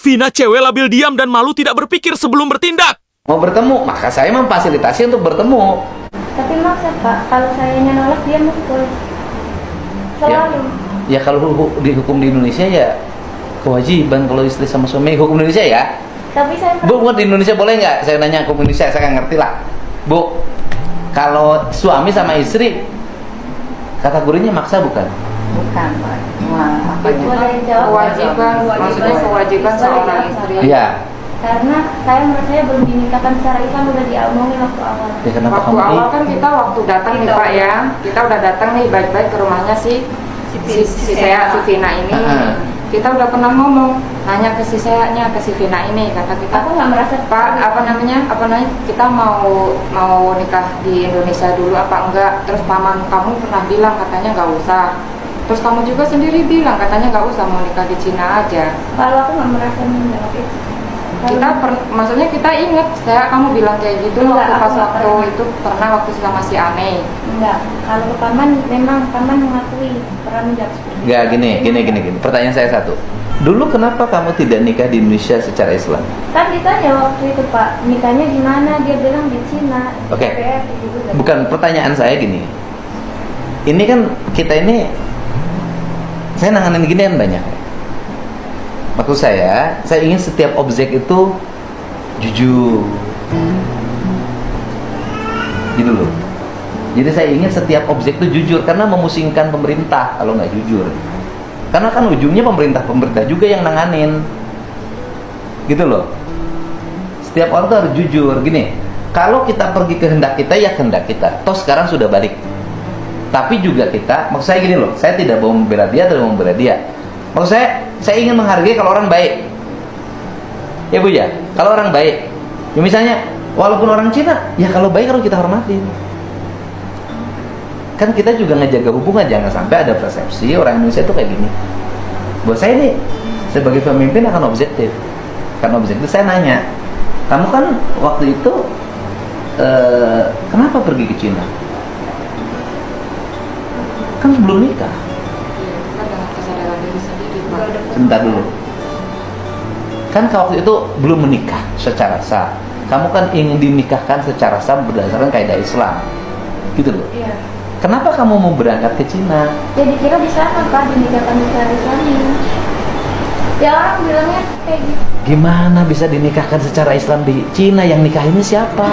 Vina cewek labil diam dan malu tidak berpikir sebelum bertindak. Mau bertemu, maka saya memfasilitasi untuk bertemu. Tapi maksa Pak, kalau saya nolak dia mukul. Selalu. Ya kalau dihukum di Indonesia ya kewajiban kalau istri sama suami hukum Indonesia ya. Tapi saya Bu, di Indonesia boleh nggak? Saya nanya hukum Indonesia, saya nggak ngerti lah. Bu, kalau suami sama istri kategorinya maksa bukan? Bukan, Pak. Wah, apa Boleh ya? jawab. Kewajiban, maksudnya kewajiban seorang istri. Iya. karena saya menurut saya belum dinikahkan secara Islam, udah diomongin waktu awal. Ya kenapa Waktu kamu awal kan kita waktu datang nih Pak ya, kita udah datang nih baik-baik ke rumahnya si Vina ini. Kita udah pernah ngomong, nanya ke si Seanya, ke si Vina ini, kata kita, Aku nggak merasa Pak, apa namanya, kita mau nikah di Indonesia dulu apa enggak? Terus paman kamu pernah bilang katanya nggak usah. Terus kamu juga sendiri bilang katanya nggak usah, mau nikah di Cina aja. Kalau aku nggak merasa menjawab itu. Maksudnya kita ingat, kamu bilang kayak gitu Enggak, waktu itu pernah waktu sama si Ame. Enggak, kalau paman memang paman mengakui pernah menjawab seperti itu. Enggak, gini. Pertanyaan saya satu. Dulu kenapa kamu tidak nikah di Indonesia secara Islam? Kan ditanya waktu itu Pak, nikahnya di mana? Dia bilang di Cina. Oke. DPR, gitu. Bukan, pertanyaan saya gini. Ini kan kita ini, saya nanganin ginian banyak. Maksud saya ingin setiap objek itu jujur. Gitu loh. Jadi saya ingin setiap objek itu jujur, karena memusingkan pemerintah kalau nggak jujur. Karena kan ujungnya pemerintah juga yang nanganin. Gitu loh. Setiap orang tuh harus jujur. Gini, kalau kita pergi kehendak kita, ya kehendak kita. Toh sekarang sudah balik. Tapi juga kita, maksud saya gini loh, saya tidak mau membela dia atau membela dia. Maksud saya ingin menghargai kalau orang baik. Ya Bu ya, kalau orang baik. Ya misalnya, walaupun orang Cina, ya kalau baik harus kita hormatin. Kan kita juga ngejaga hubungan, jangan sampai ada persepsi orang Indonesia itu kayak gini. Buat saya nih, sebagai pemimpin akan objektif. Karena objektif saya nanya, kamu kan waktu itu kenapa pergi ke Cina? Kan belum nikah. Sebentar dulu. Kan waktu itu belum menikah secara sah. Kamu kan ingin dinikahkan secara sah berdasarkan kaidah Islam. Gitu loh. Iya. Kenapa kamu mau berangkat ke Cina? Jadi kira bisa kan Pak dinikahkan secara Islami? Ya orang bilangnya kayak gitu. Gimana bisa dinikahkan secara Islam di Cina? Yang nikah ini siapa?